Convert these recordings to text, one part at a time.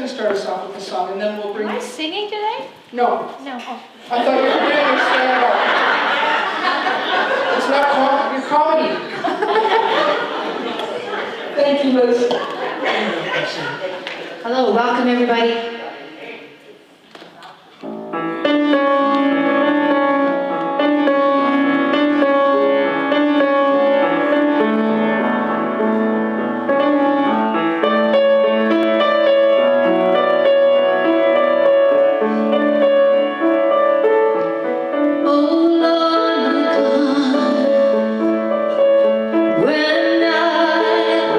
going to start us off with a song, and then we'll bring... Am I singing today? No. No. Oh. I thought you were doing your stand-up. It's not your comedy. Thank you, Liz. Hello, welcome everybody. When I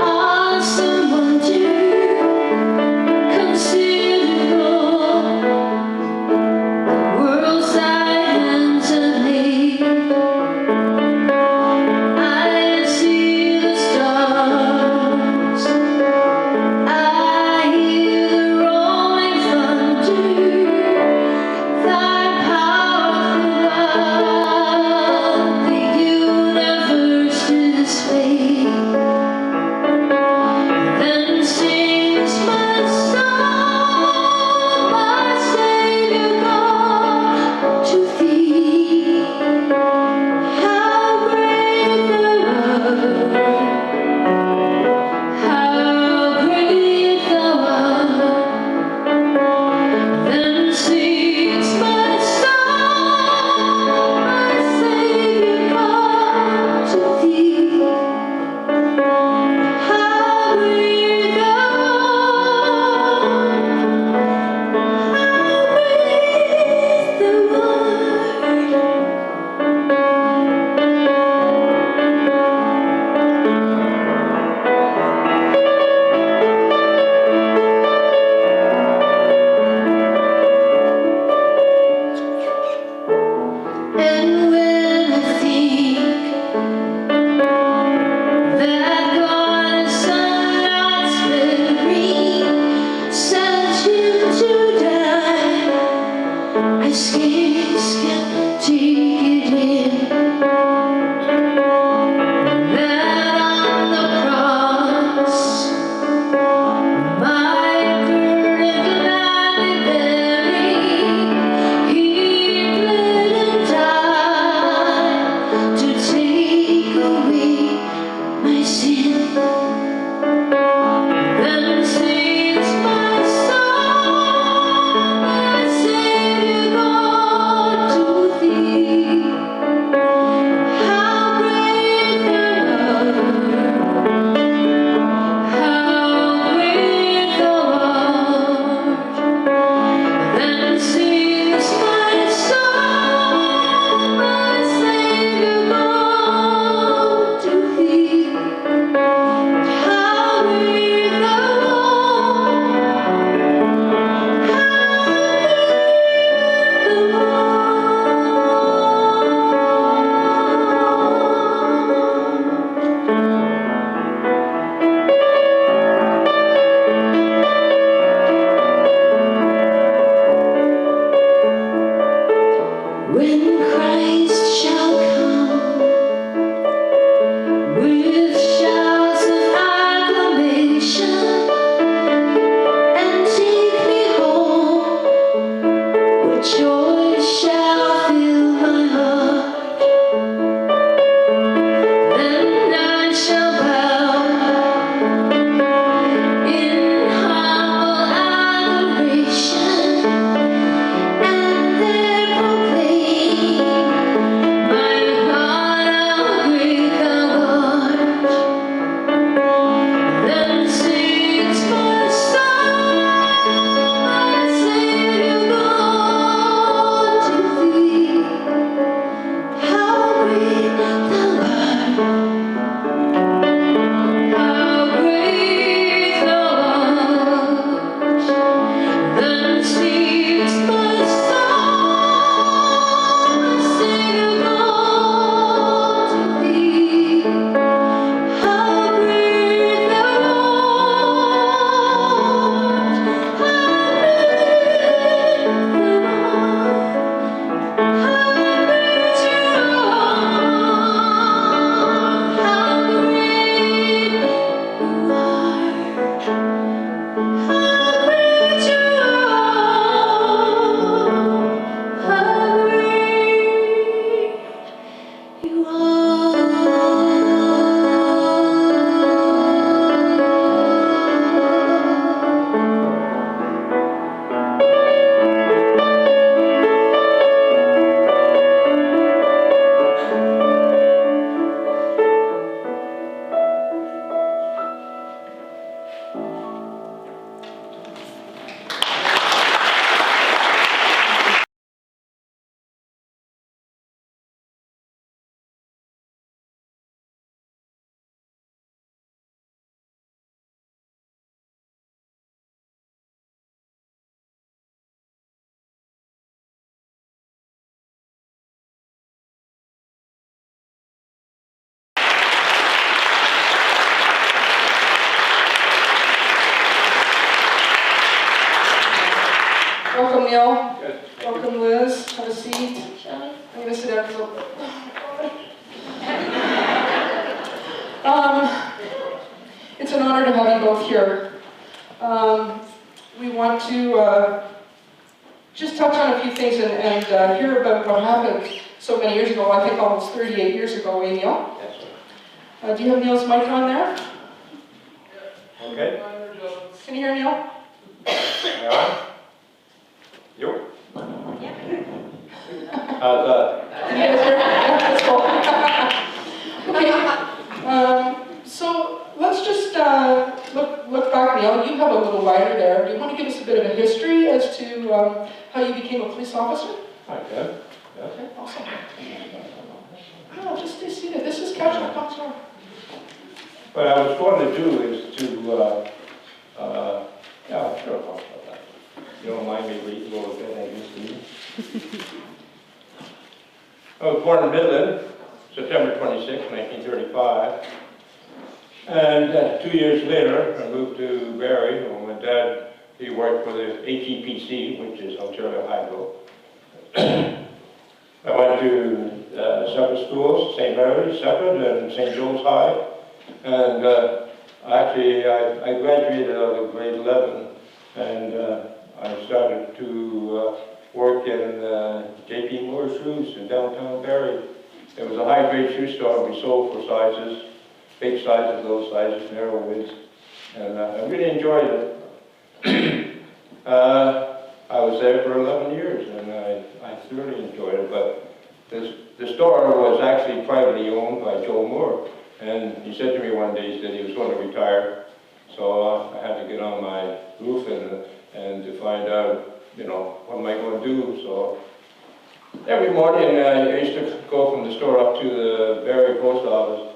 ask someone to consider Welcome, Neil. Welcome, Liz. Have a seat. Shall we? I'm going to sit down for it's an honor to have you both here. We want to just touch on a few things and hear about what happened so many years ago, I think almost 38 years ago, eh, Neil? Yes, Do you have Neil's mic on there? okay. Can you hear Neil? Am I on? You? Yeah. How's that? Can you guys hear? Yeah, that's cool. Okay, so let's just look back, Neil. You have a little rider there. Do you want to give us a bit of a history as to how you became a police officer? Okay. Yes. Okay, awesome. No, just stay seated. This is casual. Come on. What I was going to do is to, yeah, sure, I'll talk about that. You don't mind me reading a little bit, I guess. I was born in Midland, September 26, 1935. And 2 years later, I moved to Barrie. Well, my dad, he worked for the HEPC, which is Ontario Hydro. I went to separate schools, St. Mary's, separate, and St. Joe's High. And actually, I graduated out of grade 11, and I started to work in J.P. Moore Shoes in downtown Barrie. It was a high-grade shoe store. We sold for sizes, big sizes, little sizes, narrow widths, and I really enjoyed it. I was there for 11 years, and I thoroughly enjoyed it, but the store was actually privately owned by Joe Moore, and he said to me one day, he said he was going to retire, so I had to get on my roof and to find out, you know, what am I going to do. So every morning I used to go from the store up to the Barrie post office,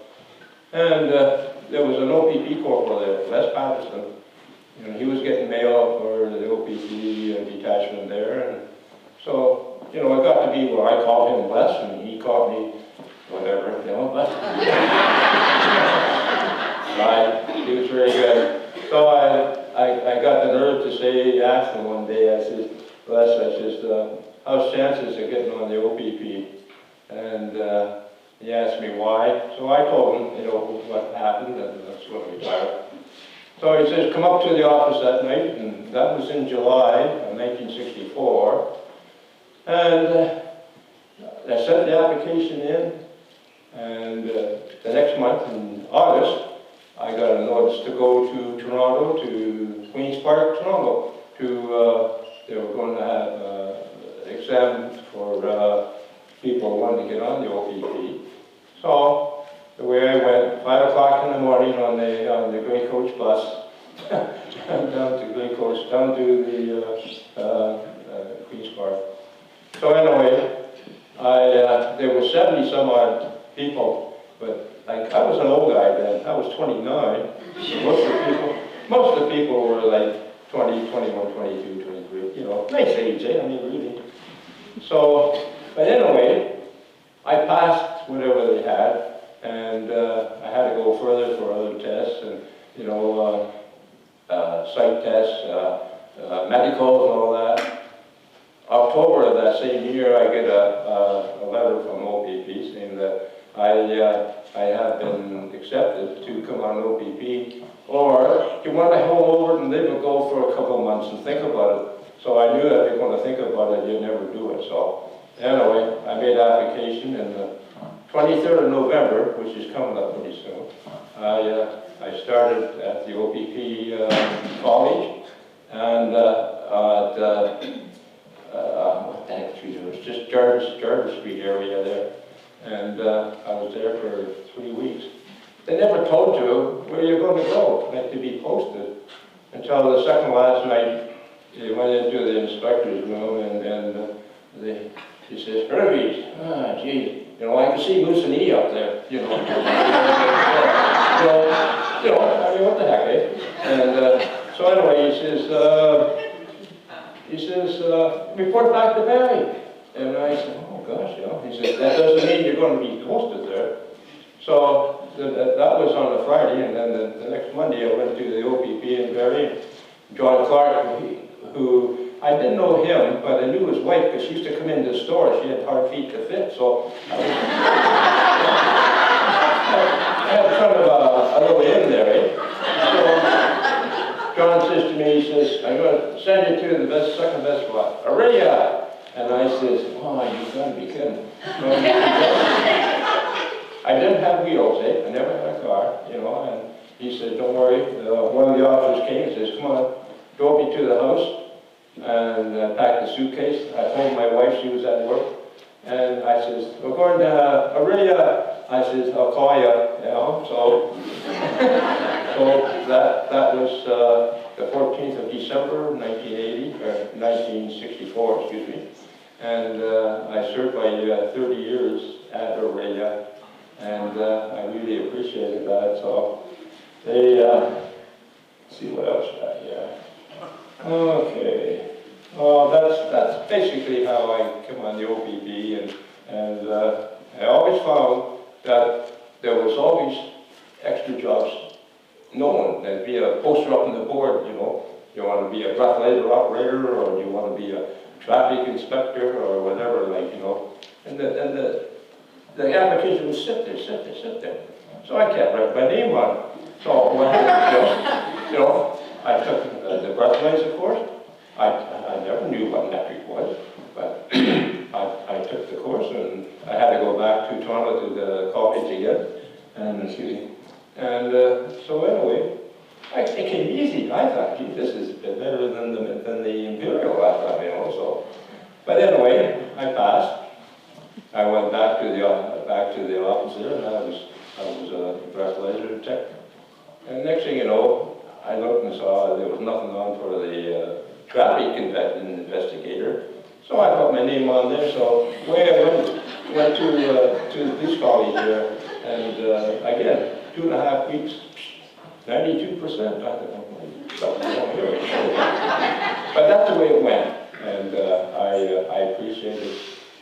and there was an OPP corporal there, Les Patterson. You know, he was getting mail for the OPP detachment there, and so, you know, I got to be where I called him Les, and he called me whatever, you know, but right, he was very good. So I got the nerve to say, ask him one day, I said, Les, I said, how's chances of getting on the OPP? And he asked me why. So I told him, you know, what happened, and I was going to retire. So he says, come up to the office that night, and that was in July of 1964. And I sent the application in, and the next month, in August, I got a notice to go to Toronto, to Queen's Park, Toronto, to, they were going to have exams for people wanting to get on the OPP. So, the way I went, 5 o'clock in the morning on the Grey Coach bus, down to Grey Coach, down to the Queen's Park. So anyway, there were 70 some odd people, but like I was an old guy then. I was 29. Most of the people were like 20, 21, 22, 23. You know, nice age, eh? I mean, really. So, but anyway, I passed whatever they had. And I had to go further for other tests, and you know, psych tests, medicals, and all that. October of that same year, I get a letter from OPP saying that I have been accepted to come on OPP, or you want to hold over and live and go for a couple of months and think about it. So I knew that if you're going to think about it, you'd never do it. So anyway, I made application, and 23rd of November, which is coming up pretty soon, I started at the OPP college, and what the heck street it was, just Jarvis Street area there, and I was there for 3 weeks. They never told you where you're going to go, meant to be posted, until the second last night. They went into the inspector's room, and he says, Hurtubise, geez. You know, I can see Moose and E up there, you know. you know, I mean, what the heck, eh? And so anyway, he says, report back to Barrie. And I said, oh gosh, you know. He said, that doesn't mean you're going to be posted there. So that was on a Friday, and then the next Monday I went to the OPP in Barrie. John Clark, who I didn't know him, but I knew his wife because she used to come into the store. She had hard feet to fit, so I had kind of a little in there, eh? So John says to me, he says, I'm going to send you to the second best spot, Orillia. And I says, oh, you've got to be kidding. I didn't have wheels, eh? I never had a car, you know, and he said, don't worry. One of the officers came and says, come on, drove me to the house and packed the suitcase. I told my wife, she was at work, and I says, we're going to Orillia. I says, I'll call you, you know, so, so that was the 14th of December, 1980, or 1964, excuse me. And I served my 30 years at Orillia, and I really appreciated that. So they, see what else I got here. Okay. Well, that's basically how I came on the OPP, and I always found that there was always extra jobs. No one, there'd be a poster up on the board, you know, you want to be a breathalyzer operator, or you want to be a traffic inspector, or whatever, like, you know, and the application would sit there. So I kept writing my name on it. So what happened, you know, I took the breathalyzer course. I never knew what metric was, but I took the course, and I had to go back to Toronto to the college again, and excuse me. And so anyway, it came easy. I thought, gee, this is a bit better than the Imperial, I thought, you know. So, but anyway, I passed. I went back to the office there, and I was a breathalyzer tech. And next thing you know, I looked and saw there was nothing on for the traffic investigator. So I put my name on there. So away I went to the police college there, and again, 2.5 weeks, 92%. I thought, something's wrong here. But that's the way it went, and I appreciate it.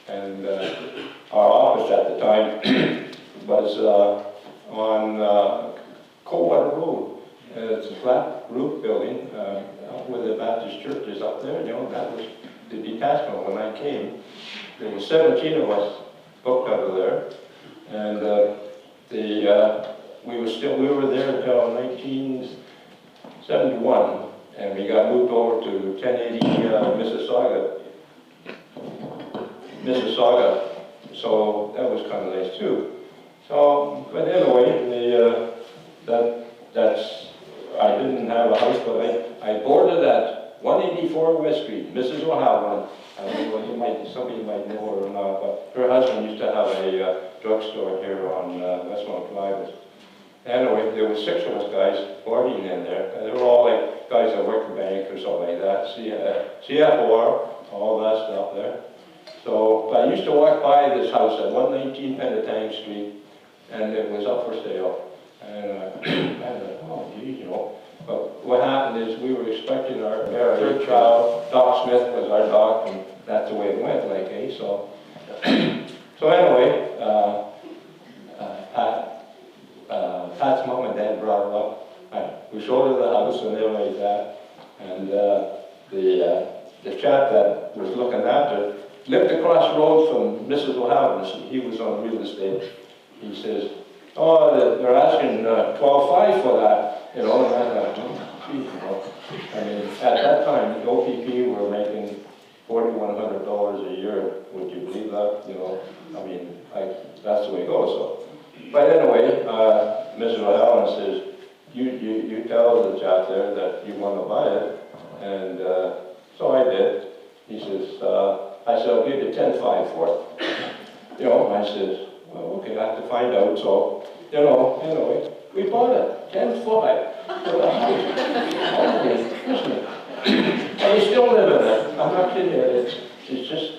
And our office at the time was on Coldwater Road. It's a flat roof building where the Baptist church is up there. You know, that was the detachment when I came. There were 17 of us booked out of there, and we were there until 1971, and we got moved over to 1080 Mississauga. So that was kind of nice too. So, but anyway, I didn't have a house, but I boarded at 184 West Street, Mrs. O'Halloran. I don't know, somebody might know her or not, but her husband used to have a drugstore here on Westmount Drive. Anyway, there were 6 of us guys boarding in there, and they were all like guys that worked for bank or something like that, CFOR, all that stuff there. So, but I used to walk by this house at 119 Penetang Street, and it was up for sale. And I thought, oh, geez, you know. But what happened is we were expecting our third child. Doc Smith was our doc, and that's the way it went, like, eh? So, so anyway, Pat's mom and dad brought her up. We showed her the house and everything like that. And the chap that was looking after lived across the road from Mrs. O'Halloran. He was on real estate. He says, oh, they're asking $12,500 for that, you know, and I thought, oh, geez, you know. I mean, at that time, the OPP were making $4,100 a year. Would you believe that? You know, I mean, that's the way it goes. So, but anyway, Mrs. O'Halloran says, you tell the chap there that you want to buy it, and so I did. He says, I said, I'll give you $10,500 for it. You know, I said, well, okay, I have to find out. So, you know, anyway, we bought it, $10,500 for the house. And we still live in it. I'm not kidding you. It's just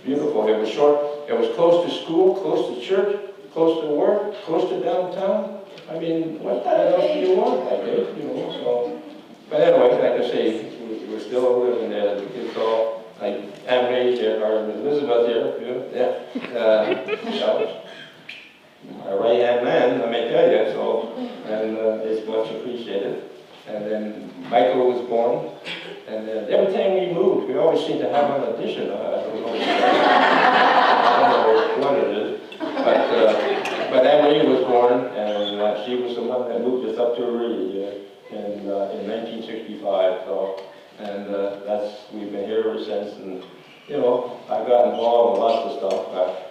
beautiful. It was short. It was close to school, close to church, close to work, close to downtown. I mean, what else do you want? I did, you know. So, but anyway, like I say, we're still living there. The kids all. Like Emily or Elizabeth here, yeah, a right-hand man, let me tell you, so, and it's much appreciated. And then Michael was born. And every time we moved, we always seemed to have an addition. I don't know. I don't know what it is. But Emily was born, and she was the one that moved us up to Orillia in 1965. So, and we've been here ever since. And you know, I got involved in lots of stuff,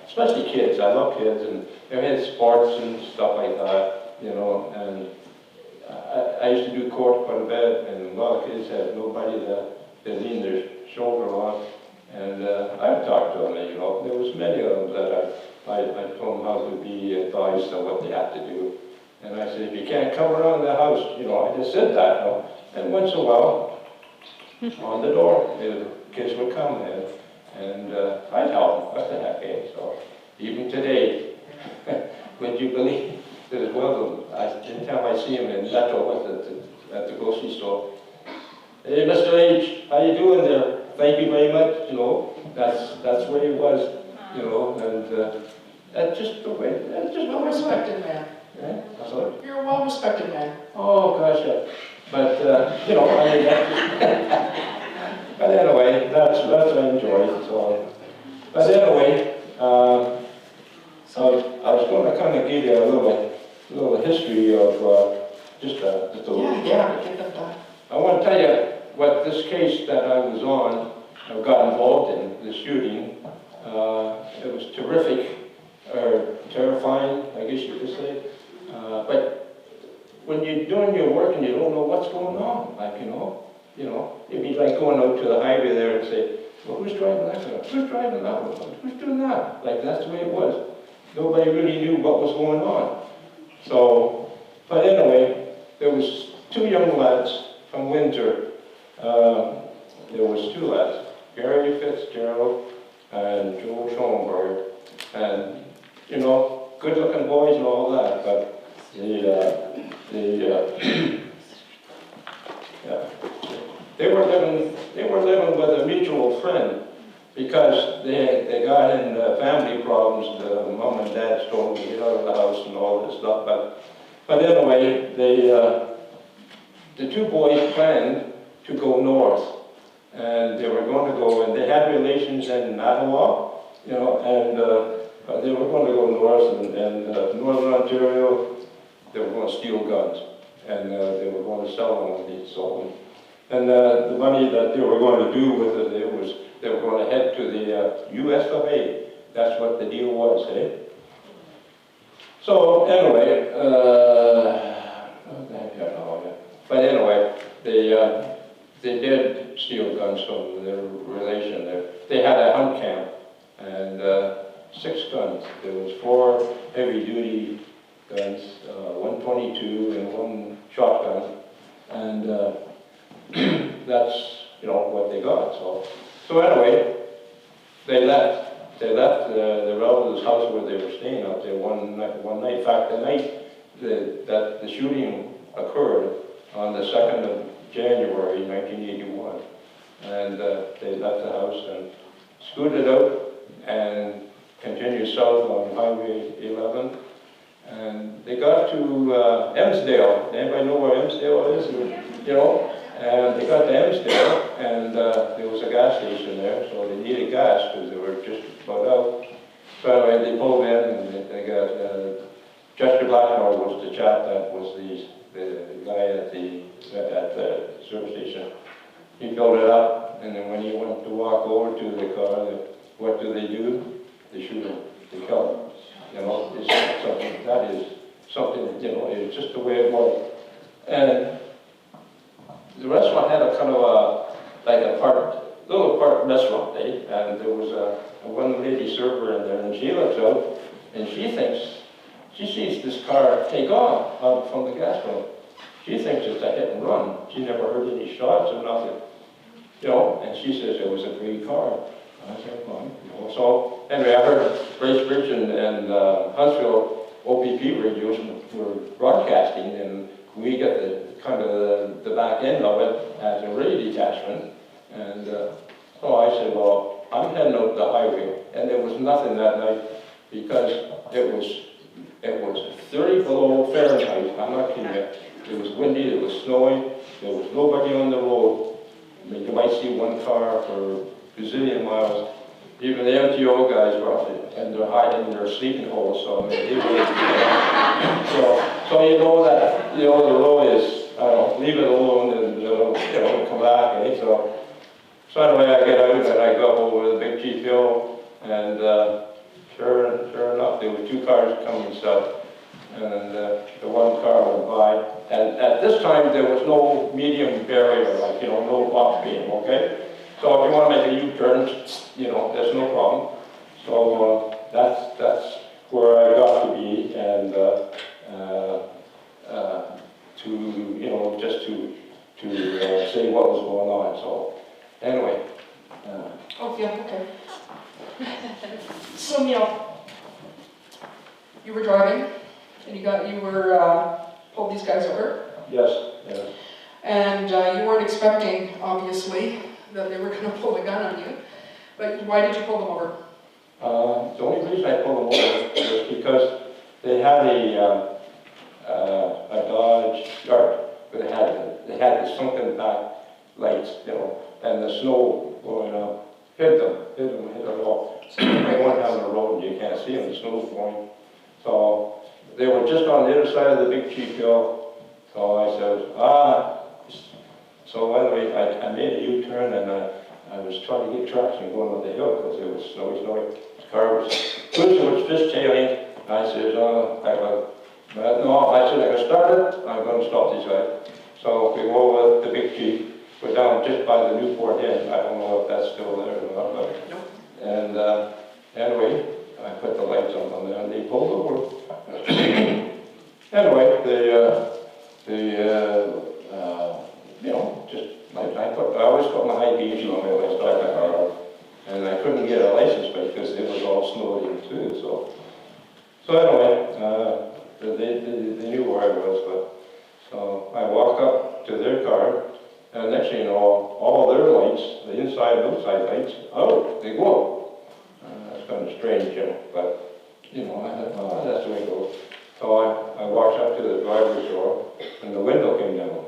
especially kids. I love kids, and they had sports and stuff like that. You know, and I used to do court quite a bit, and a lot of kids had nobody to lean their shoulder on. And I talked to them, you know. There was many of them that I told them how to be advised on what they had to do. And I said, if you can't come around the house, you know, I just said that, you know. And once in a while, on the door, the kids would come in, and I'd help them. What the heck, eh? So even today, would you believe? There's one of them, anytime I see him in Leto at the grocery store, hey, Mr. H, how you doing there? Thank you very much, you know. That's where he was, you know, and that's just the way, that's just Well respected man. Yeah, that's all. You're a well respected man. Oh, gosh, yeah. But, you know, I mean, but anyway, that's what I enjoy, so. But anyway, I was going to kind of give you a little history of just a little. Yeah, get them done. I want to tell you what this case that I was on, I got involved in, the shooting. It was terrific, or terrifying, I guess you could say. But when you're doing your work and you don't know what's going on, like, you know, it'd be like going out to the highway there and say, well, who's driving that car? Who's driving that one? Who's doing that? Like, that's the way it was. Nobody really knew what was going on. So, but anyway, there was two young lads from Windsor. There was two lads, Gary Fitzgerald and Joe Schoenberg. And, you know, good-looking boys and all that, but they were living with a mutual friend because they got in family problems. The mom and dad told them to get out of the house and all this stuff. But anyway, the two boys planned to go north, and they were going to go, and they had relations in Ottawa, you know, and they were going to go north, and Northern Ontario, they were going to steal guns, and they were going to sell them when they sold them. And the money that they were going to do with it, they were going to head to the US of A. That's what the deal was, eh? So anyway, but anyway, they did steal guns from their relation there. They had a hunt camp, and 6 guns. There was 4 heavy-duty guns, 122 and 1 shotgun, and that's, you know, what they got. So anyway, they left the relative's house where they were staying up there one night. In fact, the night that the shooting occurred on the 2nd of January, 1981, and they left the house and scooted out and continued south on Highway 11, and they got to Emsdale. Anybody know where Emsdale is? You know, and they got to Emsdale, and there was a gas station there, so they needed gas because they were just about out. So anyway, they pulled in, and they got Chester Blackmore was the chap that was the guy at the service station. He filled it up, and then when he went to walk over to the car, what do? They shoot him. They kill him. You know, it's something that is something. You know, it's just the way it was. And the restaurant had a kind of little apart restaurant, eh? And there was a one lady server in there, and she looks out, and she sees this car take off out from the gas pump. She thinks it's a hit and run. She never heard any shots or nothing. You know, and she says it was a green car. I said, well, you know. So anyway, I heard Bracebridge and Huntsville OPP radios were broadcasting, and we got the back end of it as a radio detachment. And so I said, well, I'm heading out the highway, and there was nothing that night because it was 30 below Fahrenheit. I'm not kidding you. It was windy, it was snowing, There was nobody on the road. I mean, you might see one car for a gazillion miles. Even the MTO guys were out there, and they're hiding in their sleeping holes, so I mean, they were, so you know that, the road is, I don't know, leave it alone and, come back, eh? So anyway, I get out and I go up over the big cheap hill, and sure enough, there were two cars coming south, and the one car went by, and at this time, there was no medium barrier, like, no box beam, okay? So if you want to make a U-turn, there's no problem. So that's where I got to be, and just to say what was going on. So anyway. Oh yeah, okay. So you were driving, and you pulled these guys over. Yes. Yes. And you weren't expecting, obviously, that they were going to pull a gun on you. But why did you pull them over? The only reason I pulled them over was because they had a Dodge Dart, but they had the sunken back lights, and the snow blowing up hit them all. They went down the road and you can't see them, the snow's blowing. So they were just on the other side of the big cheap hill. So I said, So anyway, I made a U-turn and I was trying to get traction going up the hill because it was snowy. The car was fishtailing. I said, no, I can start it, I'm going to stop this guy. So we go over the big Jeep, we're down just by the Newport Inn. I don't know if that's still there or not, but. Nope. And anyway, I put the lights on there and they pulled over. Anyway, I always put my high beams on when I start my car, and I couldn't get a license plate because it was all snowy too. So anyway, they knew where I was, but so I walked up to their car, and next thing you know, all their lights, the inside and outside lights, they go out. That's kind of strange, but I thought, that's the way it goes. So I walked up to the driver's door, and the window came down,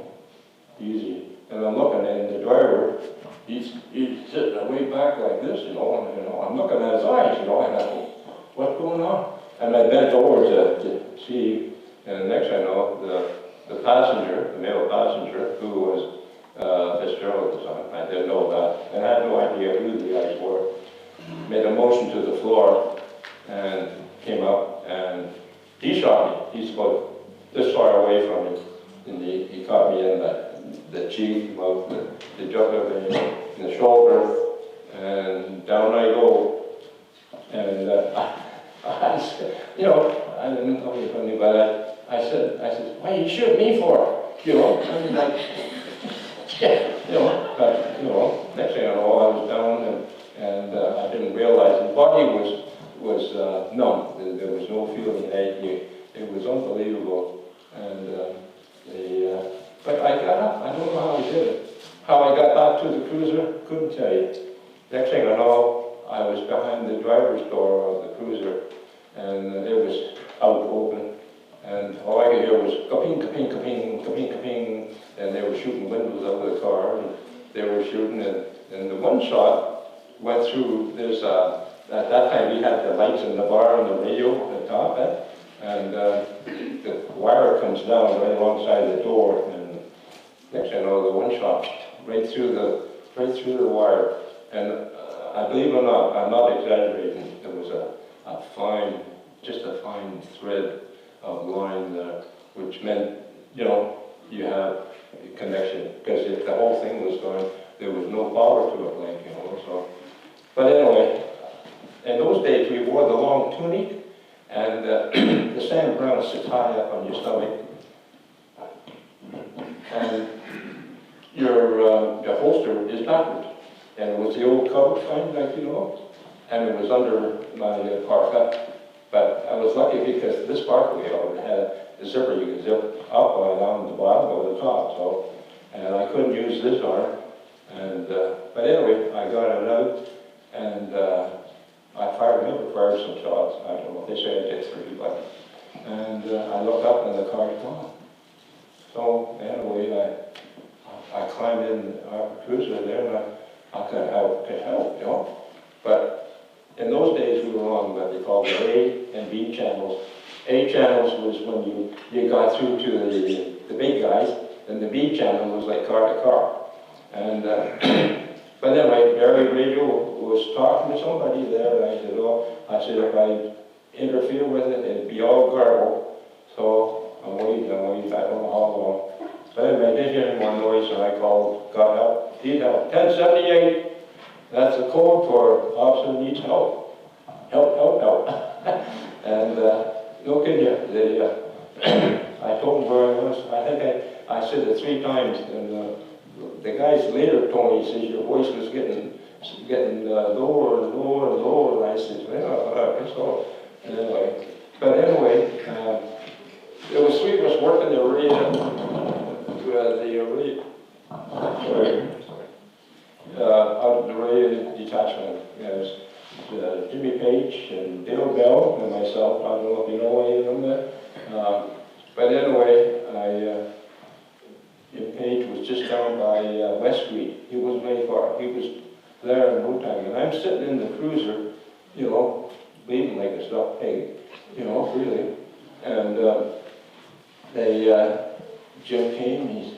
easy. And I'm looking at the driver, he's sitting way back like this, and I'm looking at his eyes, and I go, what's going on? And I bent over to see, and the next thing I know, the passenger, the male passenger, who was Fitzgerald at the time, I didn't know that, and I had no idea who the guys were, made a motion to the floor, and came up, and he shot me. He's about this far away from me, and he caught me in the cheek, about the jugular vein, in the shoulder, and down I go. And I said, I didn't know it funny, but I said, why you shoot me for? I mean, like, but next thing I know, I was down, and I didn't realize the body was numb. There was no feeling in it. It was unbelievable, and but I got up. I don't know how I did it. How I got back to the cruiser, couldn't tell you. Next thing I know, I was behind the driver's door of the cruiser, and it was out open, and all I could hear was ka-ping, ka-ping, ka-ping, ka-ping, ka-ping, and they were shooting windows out of the car, and they were shooting, and the one shot went through, at that time we had the lights in the bar and the radio at the top, and the wire comes down right alongside the door, and next thing I know, the one shot right through the wire, and I believe it or not, I'm not exaggerating. There was just a fine thread of line there, which meant you have a connection, because if the whole thing was going, there was no power to it, so. But anyway, in those days we wore the long tunic, and the Sam Brown sits high up on your stomach, and your holster is backwards, and it was the old cover kind, and it was under my parka. But I was lucky because this parka had a zipper you could zip up or down the bottom or the top. So, and I couldn't use this arm. And but anyway, I got it out, and I never fired some shots. I don't know. They say I did 3, but and I looked up and the car's gone. So anyway, I climbed in our cruiser there, and I could help, you know. But in those days, we were on what they called the A and B channels. A channels was when you got through to the big guys, and the B channel was like car to car. And but then my Barry radio was talking to somebody there, and I said, oh, I said if I interfere with it, it'd be all garbled. So I'm waiting, I don't know how long. But anyway, I did hear more noise, and I called, got help, need help. 1078, that's the code for officer needs help. Help, help, help. And no kidding you, I told them where I was. I think I said it 3 times, and the guys later told me, he says, your voice was getting lower and lower and lower, and I said, well, so anyway. But anyway, there was 3 of us working the Orillia, out of the Orillia detachment. There's Jimmy Page and Dale Bell and myself. I don't know if you know any of them there. But anyway, Jim Page was just down by West Street. He wasn't very far. He was there in no time. And I'm sitting in the cruiser, you know, bleeding like a stuffed pig, you know, really. And Jim came,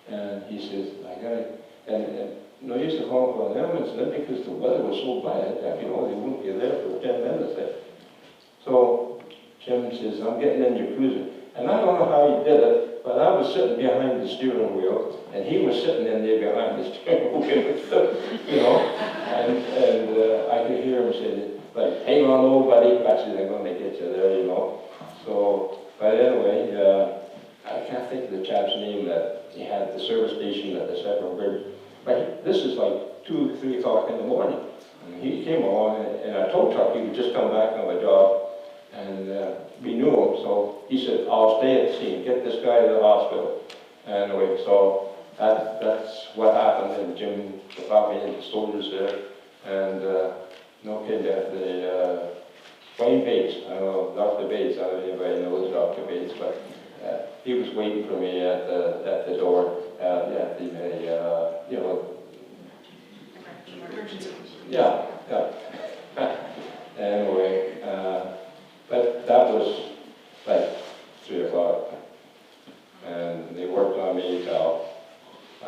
and he says, I got it. And no use to call for an ambulance then because the weather was so bad that, you know, they wouldn't be there for 10 minutes there. So Jim says, I'm getting in your cruiser. And I don't know how he did it, but I was sitting behind the steering wheel, and he was sitting in there behind the steering wheel, you know, and I could hear him say, like, hang on, old buddy. I said, I'm going to get you there, you know. So, but anyway, I can't think of the chap's name that he had at the service station at the Several Bridge. But this is like 2, 3 o'clock in the morning. And he came along in a tow truck. He would just come back on a job. And we knew him, so he said, I'll stay at the scene, get this guy to the hospital. Anyway, so that's what happened. And Jim brought me in the soldiers there. And no kidding, the Wayne Bates, I don't know, Dr. Bates, I don't know if anybody knows Dr. Bates, but he was waiting for me at the door, at the, you know. Emergency. Yeah. Anyway, but that was like 3 o'clock, and they worked on me till, I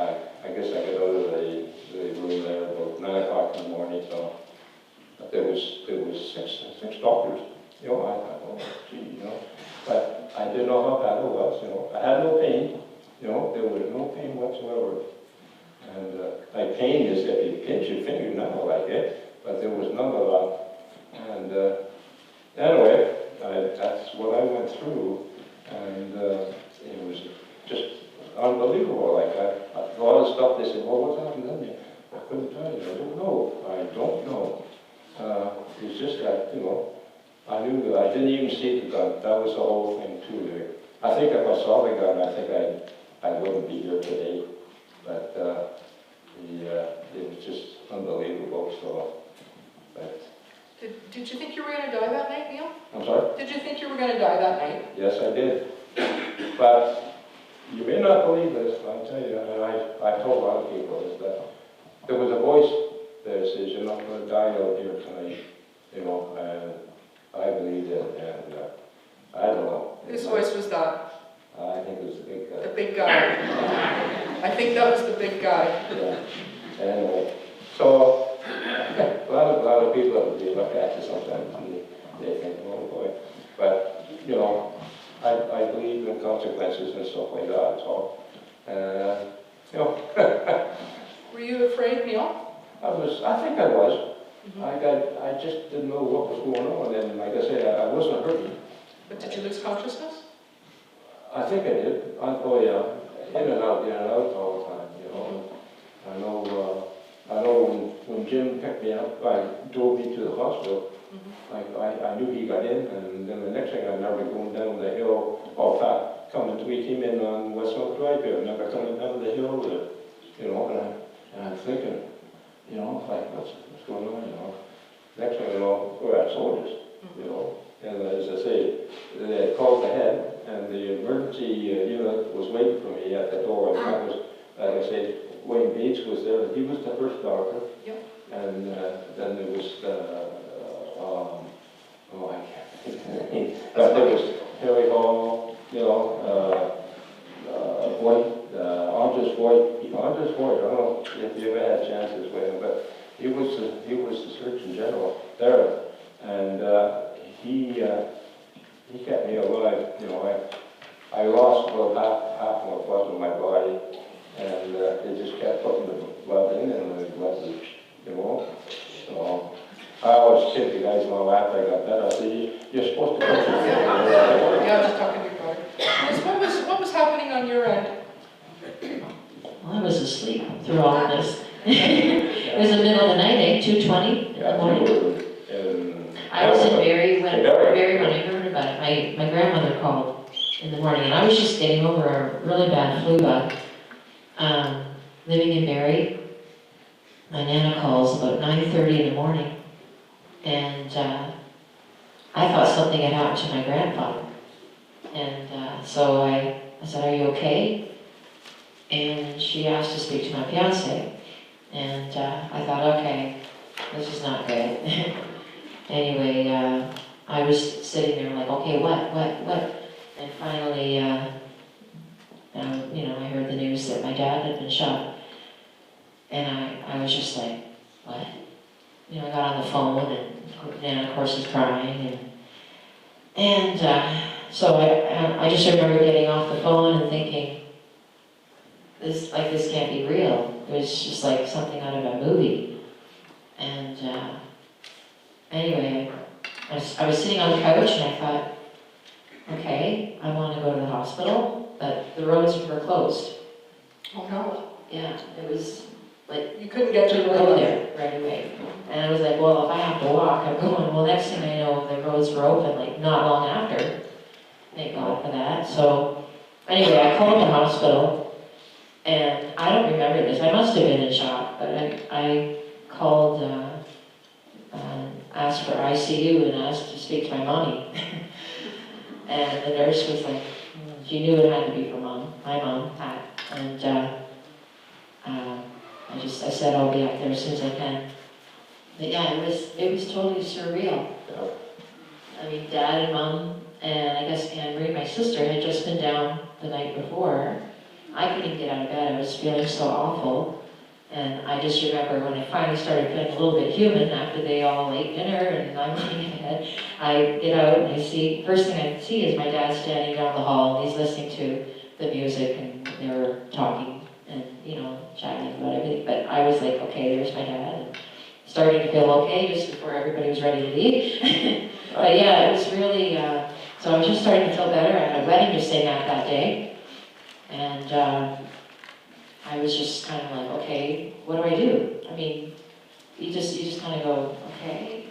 guess I got out of the room there about 9 o'clock in the morning, so there was six doctors, you know. I thought, oh, gee, you know, but I didn't know how bad it was, you know. I had no pain, you know, there was no pain whatsoever. And like pain is if you pinch your finger now like it, but there was none of that. And anyway, that's what I went through, and it was just unbelievable. Like a lot of stuff, they said, well, what happened then? I couldn't tell you. I don't know. It's just that, you know, I knew that I didn't even see the gun. That was the whole thing too there. I think if I saw the gun, I think I wouldn't be here today. But it was just unbelievable. So, but Did you think you were going to die that night, Neil? I'm sorry? Did you think you were going to die that night? Yes, I did. But you may not believe this, I'll tell you, and I told a lot of people this, that there was a voice that says, you're not going to die out here tonight, you know, and I believed it, and I don't know. Whose voice was that? I think it was the big guy. The big guy. I think that was the big guy. Yeah. Anyway, so a lot of people they look at you sometimes and they think, oh boy. But you know, I believe in consequences and stuff like that. So, you know. Were you afraid, Neil? I think I was. Mm-hmm. I just didn't know what was going on, and like I said, I wasn't hurting. But did you lose consciousness? I think I did. Oh yeah, in and out all the time. You know. I know when Jim picked me up, drove me to the hospital. Mm-hmm. I knew he got in, and then the next thing I remember going down the hill. We came in on West North Drive here. I remember coming down the hill, you know, and I'm thinking, you know, like what's going on, you know. Next thing you know, we're at soldiers, you know. And as I say, they called ahead, and the emergency unit was waiting for me at the door, and like I said, Wayne Bates was there, he was the first doctor. Yep. And then there was, oh, I can't think of the name, but there was Harry Hall, you know, Andres Voigt, I don't know if you ever had chances with him, but he was the Surgeon General there, and he kept me alive. You know, I lost about half my blood in my body, and they just kept putting the blood in, and the blood was, you know. So I always kid the guys in my lap. I got better. I said, "You're supposed to put your finger in there." Yeah, I was just talking to your brother. Liz, what was happening on your end? Well, I was asleep through all of this. It was the middle of the night, 2:20 in the morning. I was in Barrie when I heard about it. My grandmother called in the morning, and I was just getting over a really bad flu bug. Living in Barrie, my Nana calls about 9:30 in the morning, and I thought something had happened to my grandfather. And so I said, "Are you okay?" And she asked to speak to my fiance. And I thought, okay, this is not good. Anyway, I was sitting there like, okay, what? And finally, you know, I heard the news that my dad had been shot. And I was just like, what? You know, I got on the phone, and Nana, of course, is crying. And so I just remember getting off the phone and thinking, this can't be real. It was just like something out of a movie. And anyway, I was sitting on the couch, and I thought, okay, I want to go to the hospital, but the roads were closed. Oh no. Yeah, it was like, You couldn't get to the go road. there right away. And I was like, well, if I have to walk, I'm going. Well, next thing I know, the roads were open, like not long after. Thank God for that. So anyway, I called the hospital. And I don't remember this. I must have been in shock, but I called, asked for ICU and asked to speak to my mommy. And the nurse was like, she knew it had to be for mom, my mom, Pat. And I said I'll be up there as soon as I can. But yeah, it was totally surreal. I mean, Dad and Mom, and I guess Anne Marie, my sister, had just been down the night before. I couldn't get out of bed. I was feeling so awful. And I just remember when I finally started feeling a little bit human after they all ate dinner and I'm laying in bed, I get out and I see, first thing I see is my dad standing down the hall, and he's listening to the music, and they were talking and, you know, chatting about everything. But I was like, okay, there's my dad. And starting to feel okay just before everybody was ready to leave. But yeah, it was really, so I was just starting to feel better. I had a wedding to sing at that day. And I was just kind of like, okay, what do I do? I mean, you just kind of go, okay,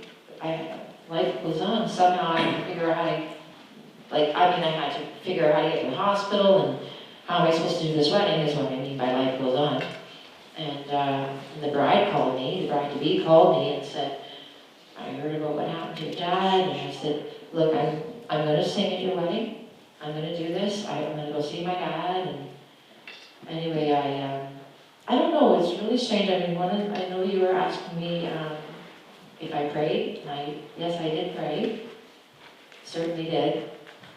life goes on. Somehow I have to figure out how to, I had to figure out how to get to the hospital, and how am I supposed to do this wedding is what I mean by life goes on. And the bride called me, the bride-to-be called me and said, I heard about what happened to your dad, and I said, look, I'm going to sing at your wedding. I'm going to do this. I'm going to go see my dad. And anyway, I don't know. It's really strange. I mean, I know you were asking me if I prayed. And yes, I did pray. Certainly did.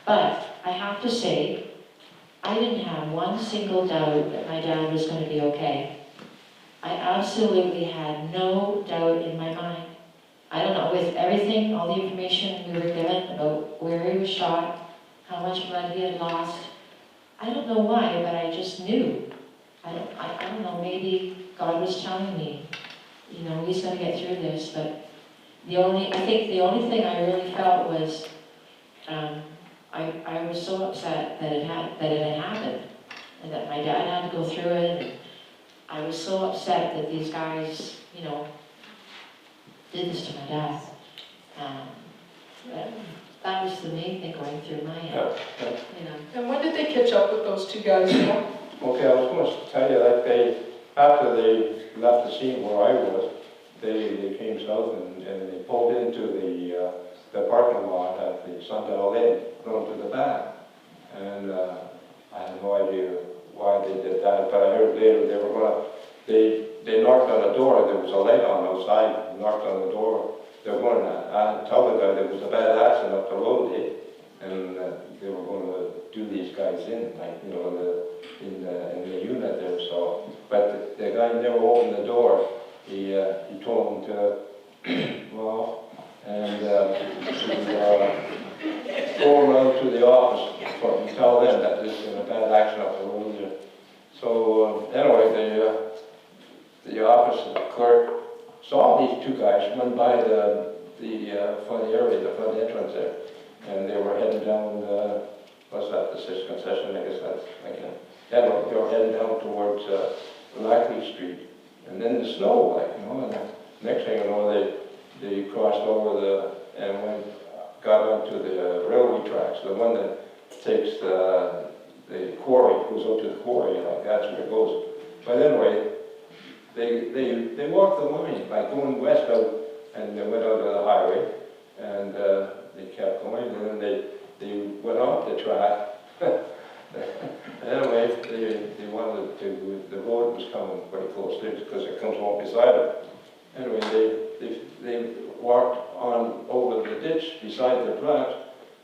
But I have to say, I didn't have one single doubt that my dad was going to be okay. I absolutely had no doubt in my mind. I don't know, with everything, all the information we were given about where he was shot, how much blood he had lost. I don't know why, but I just knew. I don't know, maybe God was telling me, you know, he's going to get through this. But I think the only thing I really felt was, I was so upset that it had happened, and that my dad had to go through it. And I was so upset that these guys, you know, did this to my dad. That was the main thing going through my head, you know. And when did they catch up with those two guys, you know? Okay, I was going to tell you that after they left the scene where I was, they came south and they pulled into the parking lot at the Sundial Inn, going to the back. And I had no idea why they did that, but I heard later they were gonna, they knocked on the door, there was a light on outside, knocked on the door. They were going to tell the guy there was a bad accident up the road, and they were going to do these guys in, like, you know, in the unit there, so. But the guy never opened the door. He told him to go off and go around to the office and tell them that there's been a bad accident up the road there. So anyway, the office clerk saw these two guys run by the front area, the front entrance there, and they were heading down, what's that, the 6th concession, I guess that's, I can't. Yeah, they were heading down towards Lackley Street, and then the snow, like, you know, and the next thing you know, they crossed over and got onto the railway tracks, the one that takes the quarry, goes out to the quarry, like that's where it goes. But anyway, they walked the line by going west out, and they went out of the highway, and they kept going, and then they went off the track. Anyway, they wanted to, the road was coming quite close there because it comes on beside it. Anyway, they walked on over the ditch beside the tracks,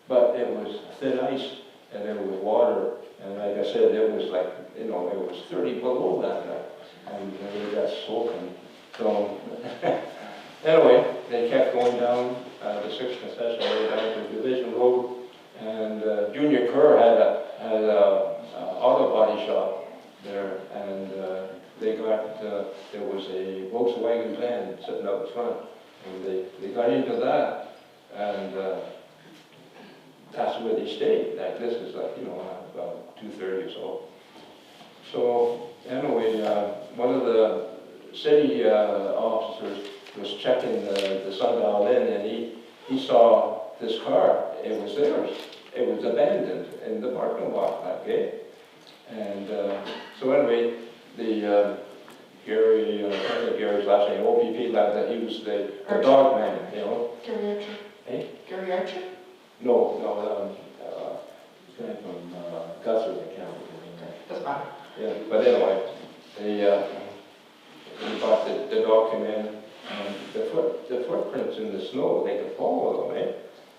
but it was thin ice and there was water, and like I said, it was like, you know, it was 30 below that night, and they got soaking. So anyway, they kept going down the 6th concession way down to Division Road, and Junior Kerr had a auto body shop there, and they got, there was a Volkswagen van sitting out front, and they got into that, and that's where they stayed. Like, this is like, you know, about 2:30 or so. So anyway, one of the city officers was checking the sundial in, and he saw this car. It was theirs. It was abandoned in the parking lot, okay? And so anyway, the Gary, I can't think of Gary's last name, OPP lad, that he was the dog man, you know? Gary Archer? Eh? Gary Archer? No, this guy from Guthrie, I can't remember. Doesn't matter. Yeah, but anyway, the dog came in, and the footprints in the snow, they could follow them, eh?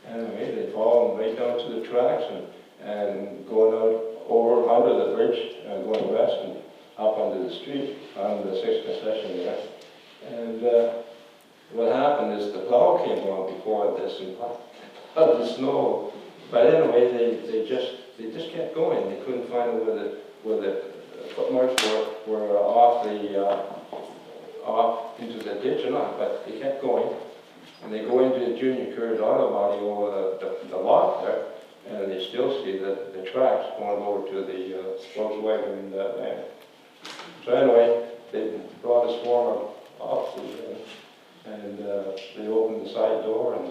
Anyway, they followed them right down to the tracks and going out over under the bridge, going west and up onto the street on the 6th concession there. And what happened is the plow came on before this and plowed the snow. But anyway, they just kept going. They couldn't find where the footmarks were off into the ditch or not, but they kept going. And they go into Junior Kerr's auto body over the lot there, and they still see the tracks going over to the Volkswagen van. So anyway, they brought a swarm of officers in, and they opened the side door, and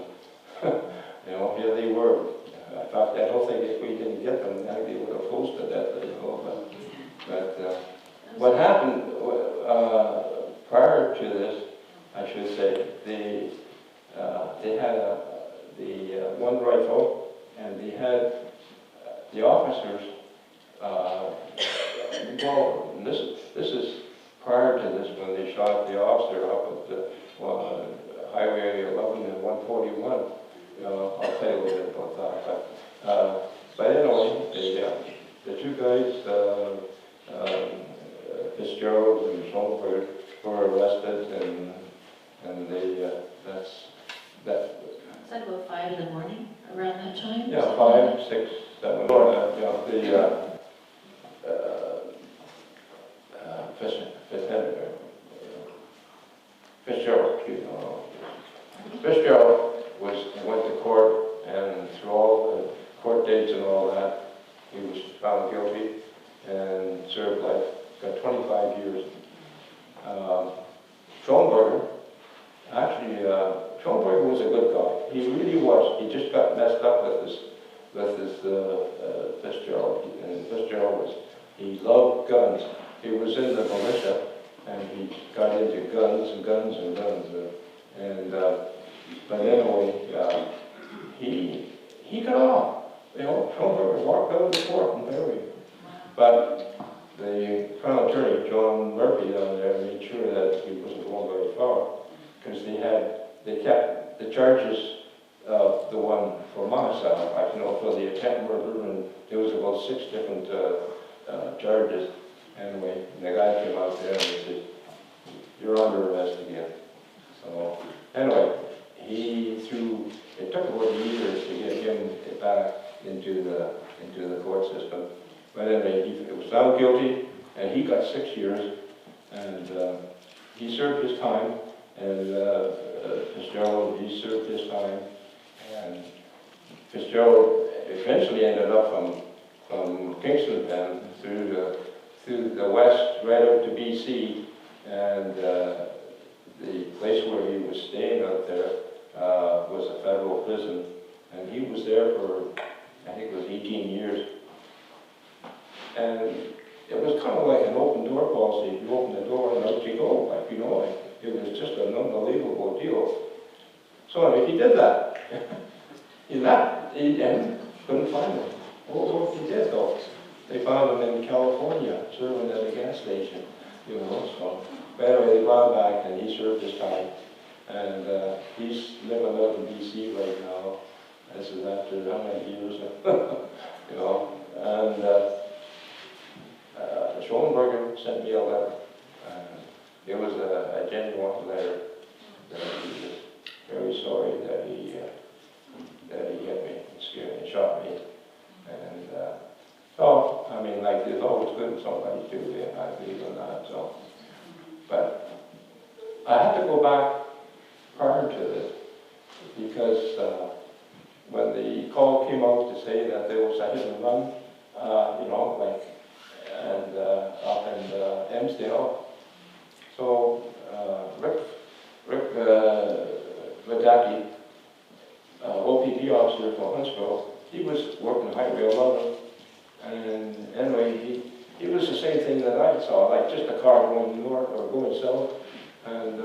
you know, here they were. I don't think if we didn't get them, they would have posted that, you know. But what happened prior to this, I should say, they had the one rifle, and they had the officers. Well, this is prior to this, when they shot the officer up at the Highway 11 and 141. I'll tell you a little bit about that. But anyway, the two guys, Fitzgerald and Schoenberg, were arrested, and they that. Is that about 5 in the morning, around that time? Yeah, 5, 6, 7. Fitzgerald, Fitzgerald went to court, and through all the court dates and all that, he was found guilty and served life, got 25 years. Schoenberger, actually, Schoenberger was a good guy. He really was. He just got messed up with his Fitzgerald. And Fitzgerald he loved guns. He was in the militia, and he got into guns. But anyway, he got off. You know, Schoenberger walked out of the court and buried. But the Crown Attorney, John Murphy, down there made sure that he wasn't going very far, because they kept the charges of the one for homicide, like, you know, for the attempt murder, and there was about 6 different charges. Anyway, the guy came out there and he said, "You're under arrest again." So, anyway, it took about years to get him back into the court system. But anyway, he was found guilty, and he got 6 years, and he served his time, and Fitzgerald, he served his time, and Fitzgerald eventually ended up from Kingston then through the west, right out to BC, and the place where he was staying out there was a federal prison, and he was there for, I think it was 18 years. And it was kind of like an open door policy. You open the door and out you go, like, you know, like, it was just an unbelievable deal. So if he did that, he left, and couldn't find him. What he did though? They found him in California, serving at a gas station, you know, so. But anyway, they brought him back and he served his time. And he's living out in BC right now. This is after how many years, you know. And Schoenberger sent me a letter. It was a genuine letter that he was very sorry that he hit me, scared me, shot me. And so, I mean, like, there's always good in somebody too, and I believe in that, so. But I had to go back prior to this, because when the call came out to say that there was a hit and run, you know, like, and up in Emsdale. So Rick Wadaki, OPP officer from Huntsville, he was working Highway 11, and anyway, he was the same thing that I saw, like just a car going north or going south, and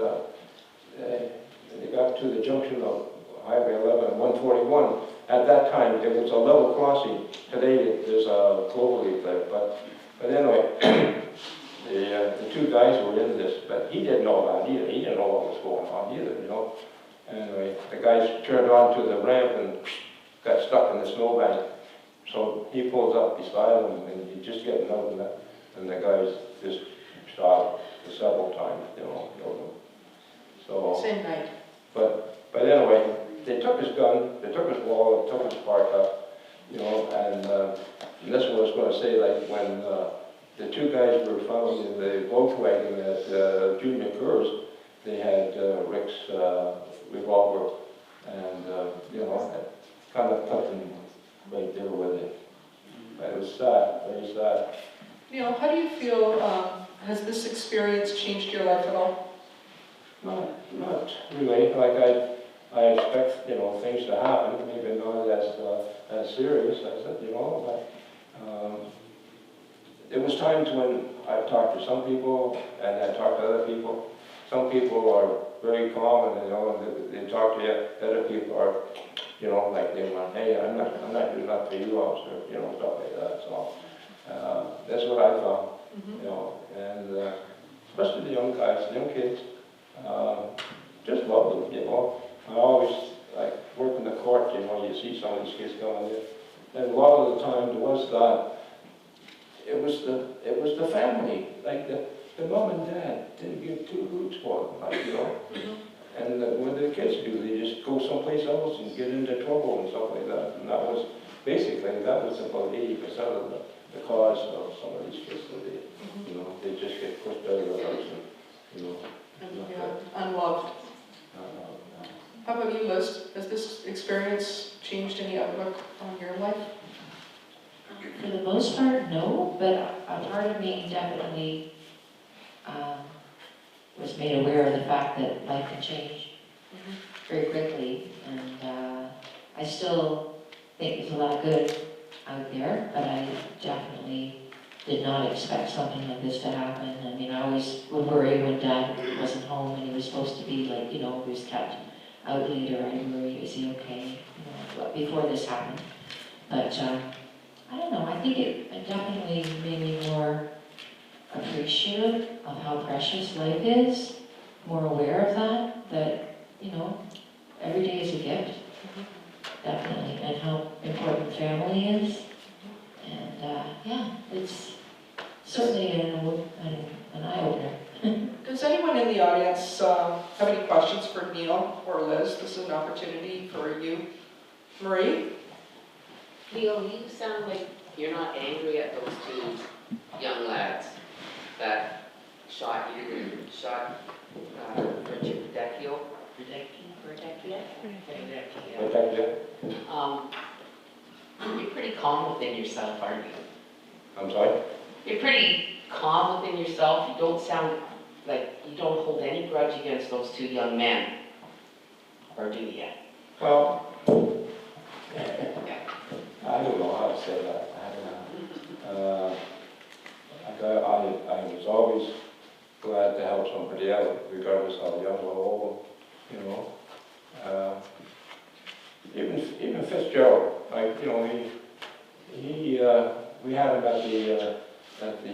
they got to the junction of Highway 11 and 141. At that time, it was a level crossing. Today, there's a globally there, but anyway, the 2 guys were in this, but he didn't know that either. He didn't know what was going on either, you know. Anyway, the guys turned onto the ramp and got stuck in the snowbank. So he pulls up beside him, and he's just getting out, and the guys just shot several times, you know, killed him. So Same night. But anyway, they took his gun, they took his wallet, took his parka, you know, and this is what I was going to say, like when the 2 guys were found in the Volkswagen at Junior Kerr's, they had Rick's revolver, and, you know, kind of put him right there with it. But it was sad, very sad. Neil, how do you feel, has this experience changed your life at all? Not really. Like I expect, you know, things to happen, maybe not as serious as it, you know, but there was times when I talked to some people and I talked to other people. Some people are very calm and, you know, they talk to you. Other people are, you know, like they want, hey, I'm not doing that for you, officer, you know, stuff like that. So that's what I found, you know, and especially the young guys, the young kids. Just love them, you know. I always, like, work in the court, you know, you see some of these kids going there. And a lot of the time, there was that, it was the family, like the mom and dad didn't give 2 hoots for them, like, you know. And what the kids do, they just go someplace else and get into trouble and stuff like that. And that was, basically, that was about 80% of the cause of some of these kids that they, you know, they just get pushed out of the house and, you know. Yeah, unloved. How about you, Liz? Has this experience changed any outlook on your life? For the most part, no, but a part of me definitely was made aware of the fact that life can change very quickly, and I still think there's a lot of good out there, but I definitely did not expect something like this to happen. I mean, I always would worry when Dad wasn't home and he was supposed to be, like, you know, he was kept out later. I'd worry, is he okay, you know, before this happened. But I don't know, I think it definitely made me more appreciative of how precious life is, more aware of that, you know, every day is a gift, definitely, and how important family is. And yeah, it's certainly an eye-opener. Does anyone in the audience have any questions for Neil or Liz? This is an opportunity for you. Marie? Neil, you sound like you're not angry at those two young lads that shot you, shot Richard Decchio. You're pretty calm within yourself, aren't you? I'm sorry? You're pretty calm within yourself. You don't sound like you don't hold any grudge against those two young men. Or do you? Well, I don't know how to say that. I don't know. I was always glad to help somebody out, regardless how young or old, you know. Even Fitzgerald, like, you know, we had him at the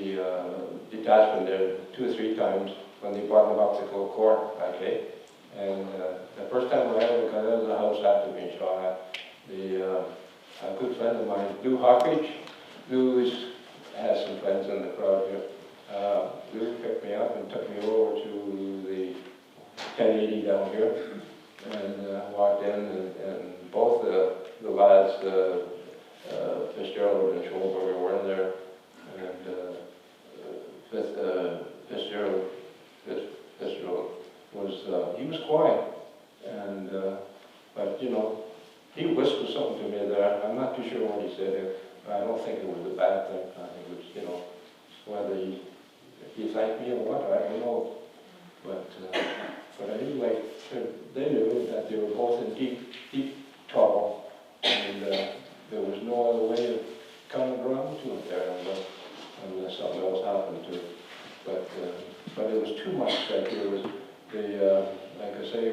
detachment there 2 or 3 times when they brought him up to go court, okay? And the first time I ever got out of the house after being shot at, a good friend of mine, Lou Hawkridge, Lou has some friends in the crowd here. Lou picked me up and took me over to the 1080 down here, and walked in, and both the lads, Fitzgerald and Schulberger, were in there, and Fitzgerald was, he was quiet, and but you know, he whispered something to me there. I'm not too sure what he said. I don't think it was a bad thing. I think it was, you know, whether he thanked me or what, I don't know. But anyway, they knew that they were both in deep trouble, and there was no other way of coming around to it there unless something else happened to it. But it was too much. Like there was like I say,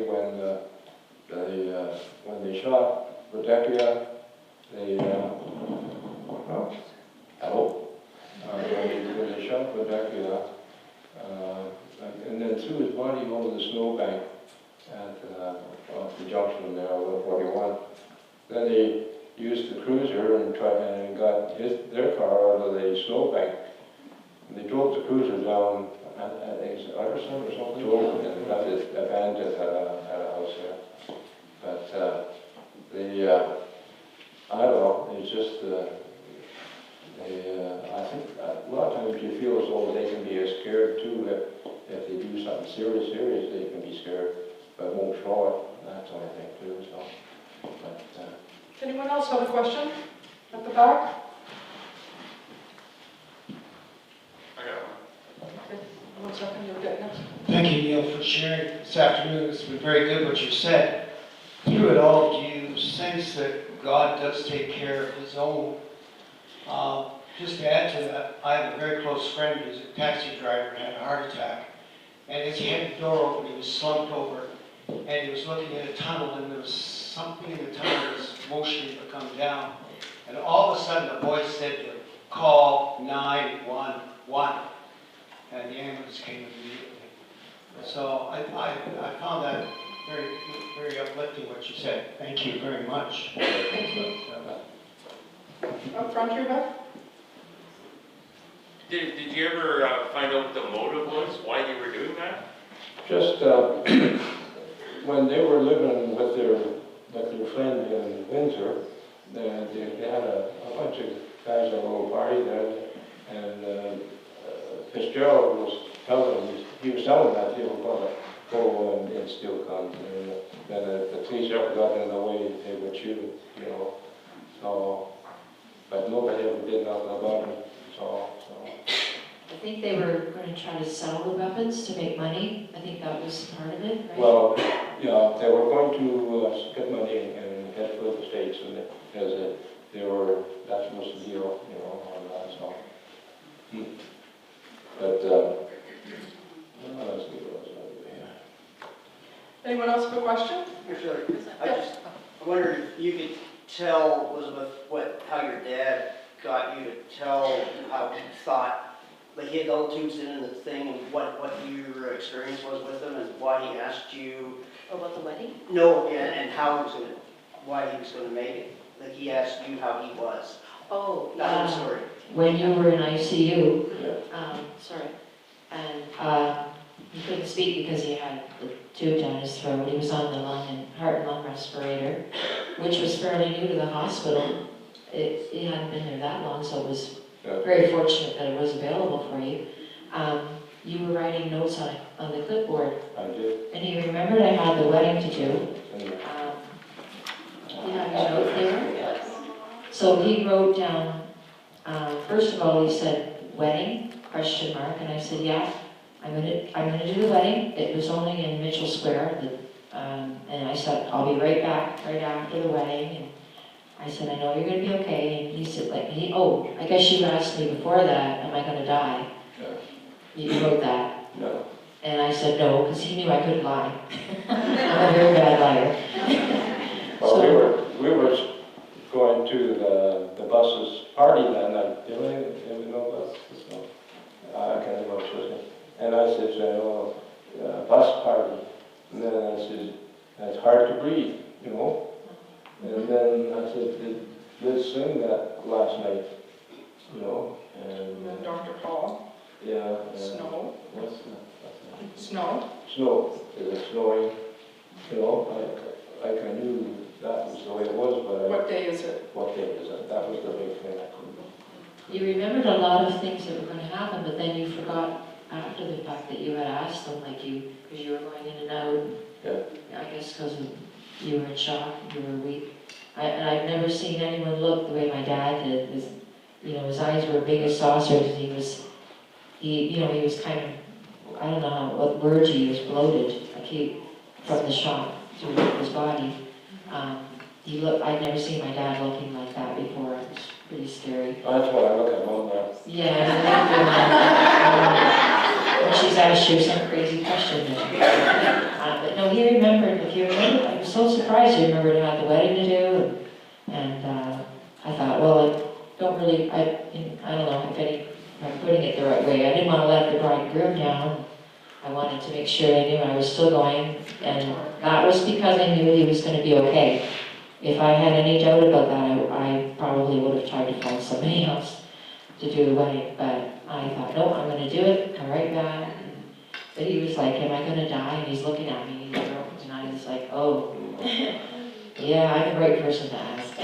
when they shot Rebecca, hello. When they shot Rebecca, and then threw his body over the snowbank at off the junction there, 141. Then they used the cruiser and tried and got their car out of the snowbank. And they drove the cruiser down, I think it's Utterson or something, and got it abandoned at a house there. But I don't know, it's just I think a lot of times you feel as though they can be scared too. If they do something serious, they can be scared, but won't show it. That's what I think too. So, but Anyone else have a question at the back? I got one. Okay, 1 second, you'll get next. Thank you, Neil, for sharing this afternoon. It's been very good what you said. Through it all, do you sense that God does take care of his own? Just to add to that, I have a very close friend who's a taxi driver and had a heart attack. And as he had the door open, he was slumped over, and he was looking at a tunnel, and there was something in the tunnel that was motioning to come down. And all of a sudden, a voice said to him, "Call 911." And the ambulance came immediately. So I found that very, very uplifting what you said. Thank you very much. Up front here, Beth? Did you ever find out what the motive was, why they were doing that? just when they were living with their friend in Windsor, they had a bunch of guys at a little party there, and Fitzgerald was telling them, he was telling them that they were going to go and steal guns, and then the police ever got in the way, they would shoot, you know. So, but nobody ever did nothing about it. So. I think they were going to try to sell the weapons to make money. I think that was part of it, right? Well, yeah, they were going to get money and head for the States, and that was the deal, you know, on that, so. But, let's see what else I do here. Anyone else have a question? Sure. I wondered if you could tell, Elizabeth, how your dad got you to tell how he thought like he had all the tubes in the thing, and what your experience was with him, and why he asked you? About the wedding? No, and how he was gonna, why he was gonna make it. Like he asked you how he was. Oh, That whole story. when you were in ICU, Yeah. sorry, and he couldn't speak because he had the tube down his throat. He was on the heart and lung respirator, which was fairly new to the hospital. It hadn't been there that long, so it was Yeah. very fortunate that it was available for you. You were writing notes on the clipboard, I did. and he remembered I had the wedding to do. And You have your note there? So he wrote down, first of all, he said, wedding, question mark, and I said, yeah, I'm gonna do the wedding. It was only in Mitchell Square, and I said, I'll be right back, right after the wedding, and I said, I know you're gonna be okay, and he said, I guess you asked me before that, am I gonna die? Yeah. You wrote that. No. And I said no, because he knew I couldn't lie. I'm a very bad liar. Well, So- we were going to the bus's party that night. Did you know bus? No. I can't remember what it was. And I said, oh, bus party. And then I said, it's hard to breathe, you know. And then I said, did Liz sing that last night? You know, And then Dr. Paul, yeah. snow, What's that? snow. Snow. Is it snowing? You know, I knew that was the way it was, but What day is it? what day is it? That was the big thing. You remembered a lot of things that were going to happen, but then you forgot after the fact that you had asked them, because you were going in and out. Yeah. I guess because you were in shock, you were weak. And I've never seen anyone look the way my dad did. His eyes were big as saucers, and he was kind of, I don't know what word you use, bloated, from the shock through his body. I'd never seen my dad looking like that before. It was pretty scary. That's why I look at Mom now. Yeah, when she's asked you some crazy question. But no, he remembered. I was so surprised he remembered how the wedding to do, and I thought, well, I don't know if I'm putting it the right way. I didn't want to let the bride and groom down. I wanted to make sure they knew I was still going, and that was because I knew he was going to be okay. If I had any doubt about that, I probably would have tried to find somebody else to do the wedding, but I thought, no, I'm going to do it, come right back. But he was like, am I going to die? And he's looking at me, and I was like, oh, yeah, I'm the right person to ask.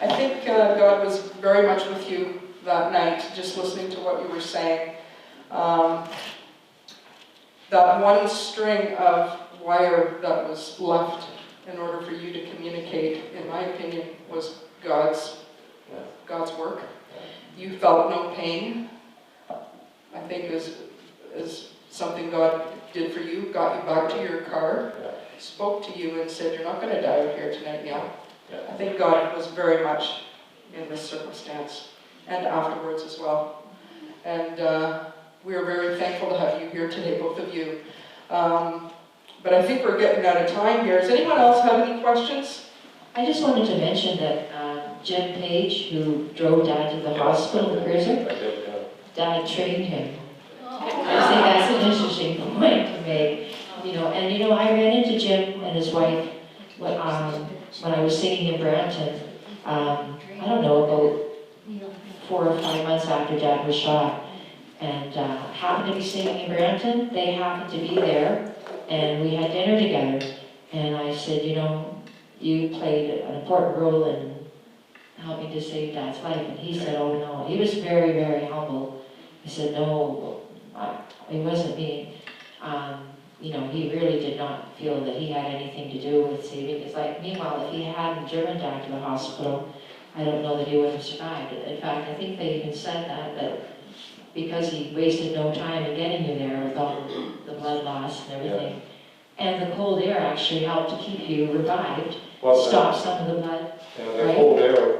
I think God was very much with you that night, just listening to what you were saying. That one string of wire that was left in order for you to communicate, in my opinion, was God's work. You felt no pain. I think is something God did for you, got you back to your car, spoke to you and said, you're not going to die out here tonight, Neil. I think God was very much in this circumstance, and afterwards as well. And we are very thankful to have you here today, both of you. But I think we're getting out of time here. Does anyone else have any questions? I just wanted to mention that Jim Page, who drove Dad to the hospital, the cruiser, Dad trained him. I think that's an interesting point to make. I ran into Jim and his wife when I was singing in Brampton. I don't know, about 4 or 5 months after Dad was shot, and happened to be singing in Brampton. They happened to be there, and we had dinner together. And I said, you played an important role in helping to save Dad's life. And he said, oh no. He was very, very humble. He said, no, he wasn't being, he really did not feel that he had anything to do with saving his life. Meanwhile, if he hadn't driven Dad to the hospital, I don't know that he would have survived. In fact, I think they even said that because he wasted no time in getting you there with all the blood loss and everything. And the cold air actually helped to keep you revived, stop some of the blood. The cold air,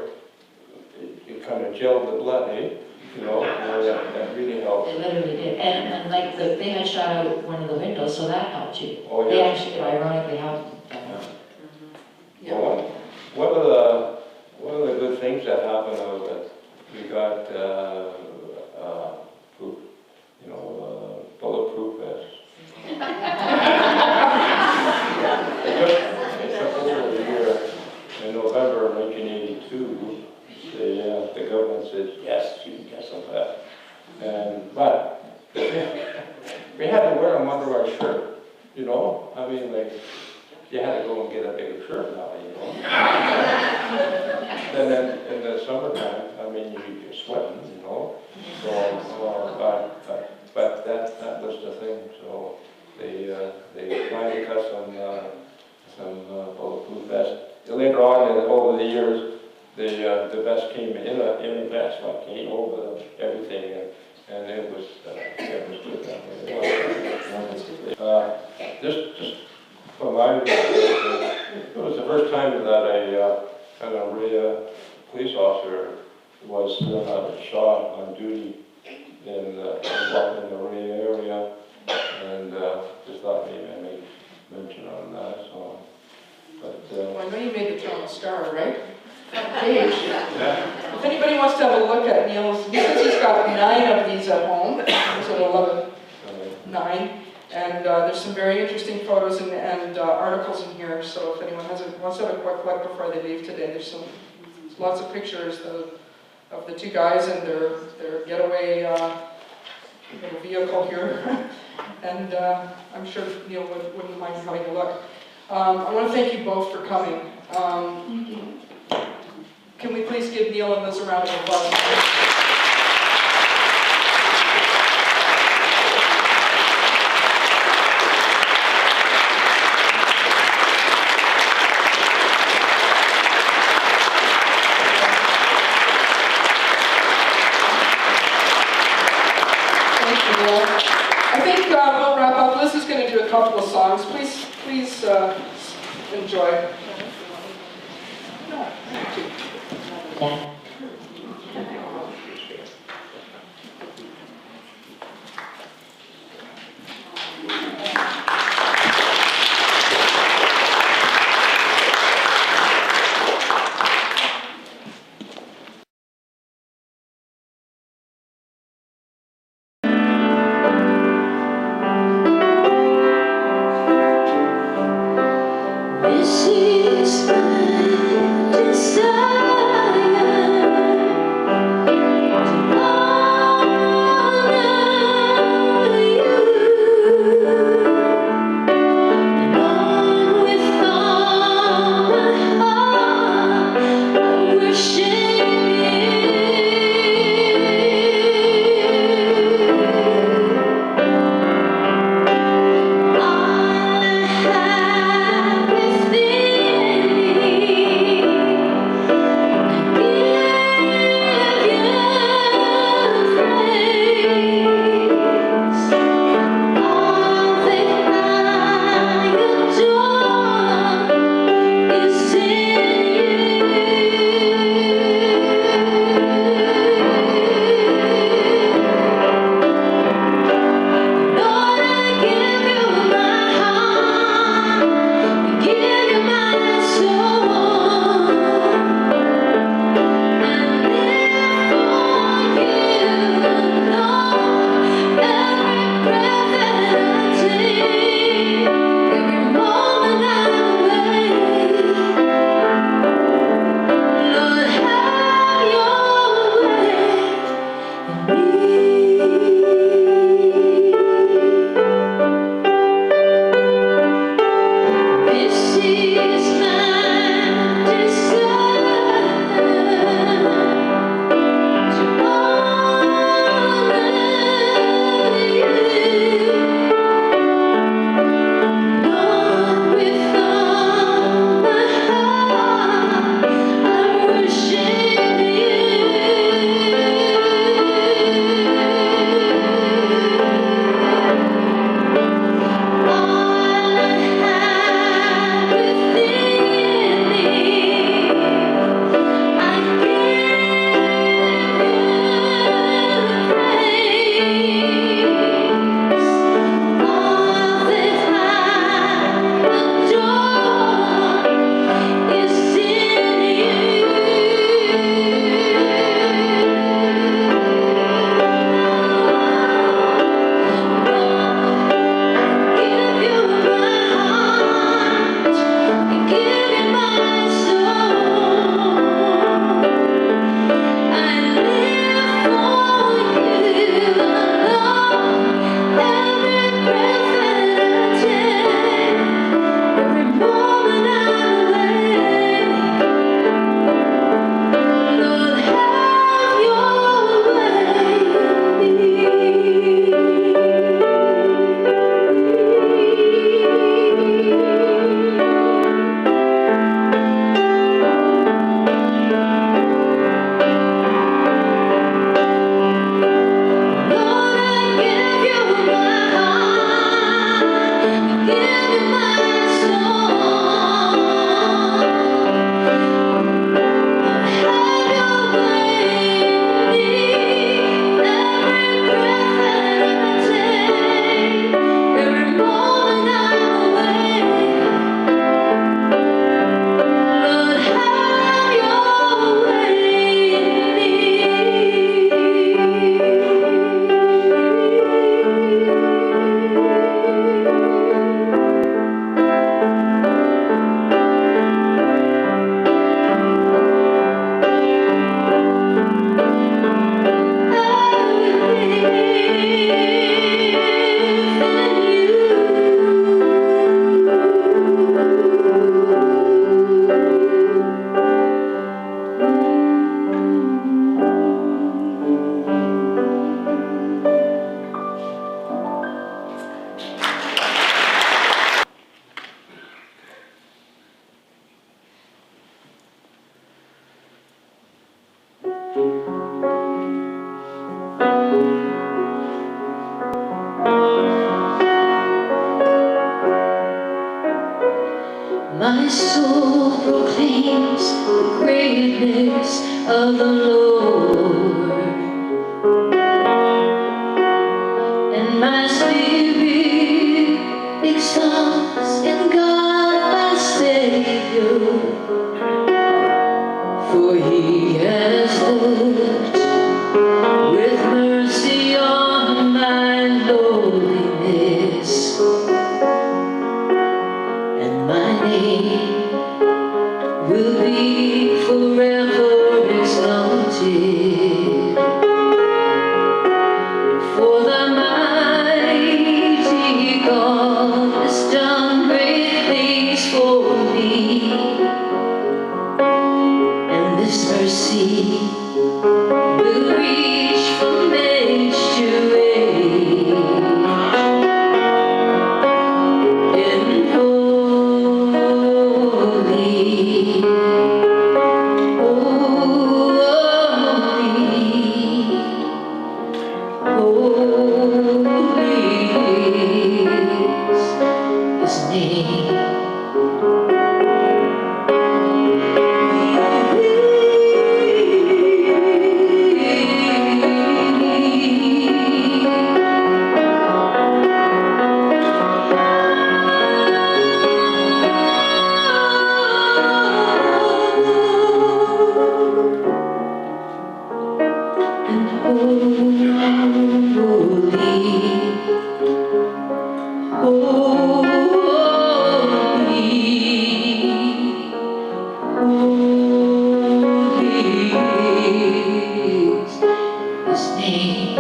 it kind of gelled the blood, eh? That really helped. It literally did. And they had shot out one of the windows, so that helped you. Oh, They yeah. actually ironically helped. Well, one of the good things that happened was that we got, bulletproof vests. It took over a year. In November of 1982, the government said, yes, you can get some of that. But we had to wear them under our shirt, you know? I mean, like, you had to go and get a bigger shirt now, you know? And then in the summertime, I mean, you're sweating, you know? So, but that was the thing. So they finally got some bulletproof vests. Later on, over the years, the vest came in a vest, like came over everything, and it was good that way. Just from my it was the first time that an Orillia police officer was shot on duty in the Orillia area, and just thought maybe I'd make mention on that. So, but Well, I know you made the Toronto Star, right? Page. yeah. If anybody wants to have a look at Neil's, he says he's got 9 of these at home, so 11, 9. And there's some very interesting photos and articles in here, so if anyone wants to have a quick look before they leave today, there's lots of pictures of the 2 guys and their getaway little vehicle here. And I'm sure Neil wouldn't mind having a look. I want to thank you both for coming. Thank you. Can we please give Neil and Liz a round of applause? I think we'll wrap up. Liz is going to do a couple of songs. Please enjoy. Yeah. This is my desire. soul proclaims the greatness of the Lord, and my spirit exalts in God my Savior, for He has looked with mercy on my lowliness, and my name will be forever exalted. For the mighty God has done great things for me, and this mercy will reach from age to age. And holy, holy is His name. And holy, His name.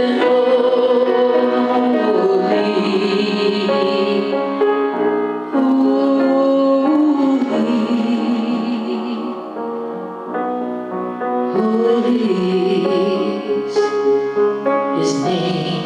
And holy is His name.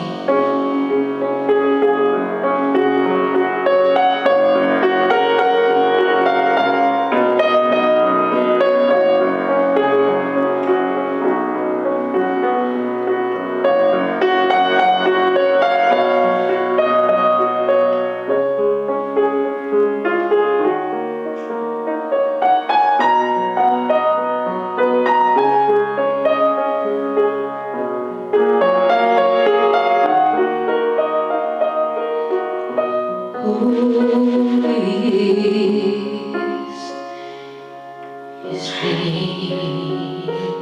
Holy is His name.